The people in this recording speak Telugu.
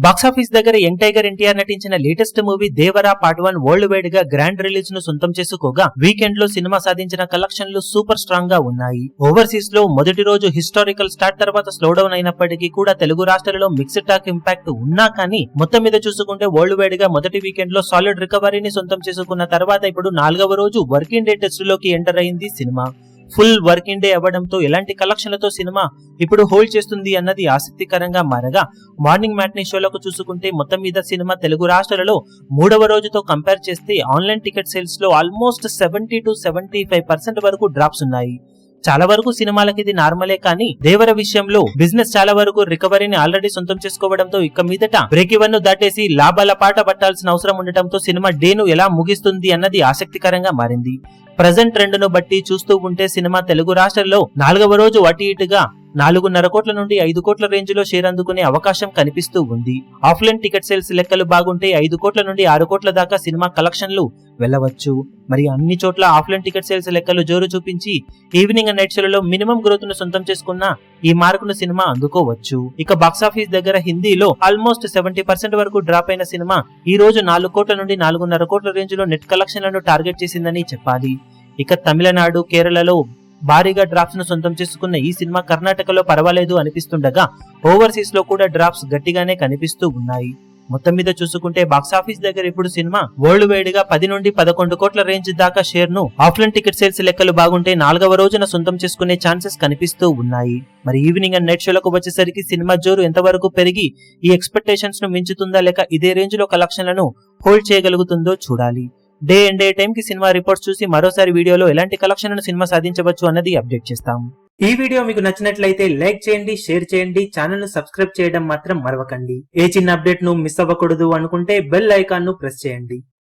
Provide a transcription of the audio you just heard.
బాక్సాఫీస్ దగ్గర యంగ్ టైగర్ ఎన్టీఆర్ నటించిన latest movie Devara part 1 world wide గా గ్రాండ్ రిలీజ్ ను సొంతం చేసుకోగా వీకెండ్ లో సినిమా సాధించిన కలెక్షన్లు సూపర్ స్ట్రాంగ్ గా ఉన్నాయి. ఓవర్సీస్ లో మొదటి రోజు హిస్టారికల్ స్టార్ట్ తర్వాత స్లో డౌన్ అయినప్పటికీ కూడా తెలుగు రాష్ట్రాలలో మిక్స్డ్ టాక్ ఇంపాక్ట్ ఉన్నా కానీ మొత్తం మీద చూసుకుంటే వరల్డ్ వైడ్ గా మొదటి వీకెండ్ లో సాలిడ్ రికవరీని సొంతం చేసుకున్న తర్వాత ఇప్పుడు 4వ రోజు వర్కింగ్ డే టెస్ట్ లోకి ఎంటర్ అయింది సినిమా. ఫుల్ వర్కింగ్ డే అవ్వడంతో ఎలాంటి కలెక్షన్లతో సినిమా ఇప్పుడు హోల్డ్ చేస్తుంది అన్నది ఆసక్తికరంగా మారగా మార్నింగ్ మ్యాట్నీ షోలకు చూసుకుంటే మొత్తం మీద సినిమా తెలుగు రాష్ట్రాలలో 3వ రోజుతో కంపేర్ చేస్తే ఆన్లైన్ టికెట్ సేల్స్ లో ఆల్మోస్ట్ 70 to 75% వరకు డ్రాప్స్ ఉన్నాయి. చాలా వరకు సినిమాలకి ఇది నార్మలే కానీ దేవర విషయంలో బిజినెస్ చాలా వరకు రికవరీని ఆల్రెడీ సొంతం చేసుకోవడంతో ఇక మీదట బ్రేక్ ఈవెన్ ను దాటేసి లాభాల పాట పట్టాల్సిన అవసరం ఉండటంతో సినిమా డేను ఎలా ముగిస్తుంది అన్నది ఆసక్తికరంగా మారింది. ప్రజెంట్ ట్రెండ్ ను బట్టి చూస్తూ ఉంటే సినిమా తెలుగు రాష్ట్రాల్లో 4వ రోజు అటు ఇటుగా 4.5 కోట్ల నుండి 5 కోట్ల రేంజ్ లో షేర్ అందుకునే అవకాశం కనిపిస్తూ ఉంది. ఆఫ్లైన్ టికెట్ సేల్స్ లెక్కలు బాగుంటే 5 కోట్ల నుండి 6 కోట్ల దాకా సినిమా కలెక్షన్లు వెళ్లవచ్చు. మరి అన్ని చోట్ల ఆఫ్లైన్ టికెట్ సేల్స్ లెక్కలు జోరు చూపించి ఈవినింగ్ అండ్ నైట్ షోలలో మినిమం గ్రోత్ ను సొంతం చేసుకున్న ఈ మార్కును సినిమా అందుకోవచ్చు. ఇక బాక్సాఫీస్ దగ్గర హిందీలో ఆల్మోస్ట్ 70% వరకు డ్రాప్ అయిన సినిమా ఈ రోజు 4 కోట్ల నుండి 4.5 కోట్ల రేంజ్ లో నెట్ కలెక్షన్లను టార్గెట్ చేసిందని చెప్పాలి. ఇక తమిళనాడు, కేరళలో భారీగా డ్రాప్స్ ను సొంతం చేసుకున్న ఈ సినిమా కర్ణాటకలో పర్వాలేదు అనిపిస్తుండగా ఓవర్సీస్ లో కూడా డ్రాప్స్ గట్టిగానే కనిపిస్తూ ఉన్నాయి. మొత్తం మీద చూసుకుంటే బాక్సాఫీస్ దగ్గర ఇప్పుడు సినిమా వరల్డ్ వైడ్ గా 10 నుండి 11 కోట్ల రేంజ్ దాకా షేర్ ను ఆఫ్లైన్ టికెట్ సేల్స్ లెక్కలు బాగుంటే 4వ రోజున సొంతం చేసుకునే ఛాన్సెస్ కనిపిస్తూ ఉన్నాయి. మరి ఈవినింగ్ అండ్ నైట్ షోలకు వచ్చేసరికి సినిమా జోరు ఎంతవరకు పెరిగి ఈ ఎక్స్పెక్టేషన్స్ ను మించుతుందా లేక ఇదే రేంజ్ లో కలెక్షన్లను హోల్డ్ చేయగలుగుతుందో చూడాలి. డే అండ్ డే టైం కి సినిమా రిపోర్ట్స్ చూసి మరోసారి వీడియోలో ఎలాంటి కలెక్షన్లను సినిమా సాధించవచ్చు అన్నది అప్డేట్ చేస్తాం. ఈ వీడియో మీకు నచ్చినట్లయితే లైక్ చేయండి, షేర్ చేయండి, ఛానల్ ను సబ్స్క్రైబ్ చేయడం మాత్రం మరవకండి. ఏ చిన్న అప్డేట్ ను మిస్ అవ్వకూడదు అనుకుంటే బెల్ ఐకాన్ ను ప్రెస్ చేయండి.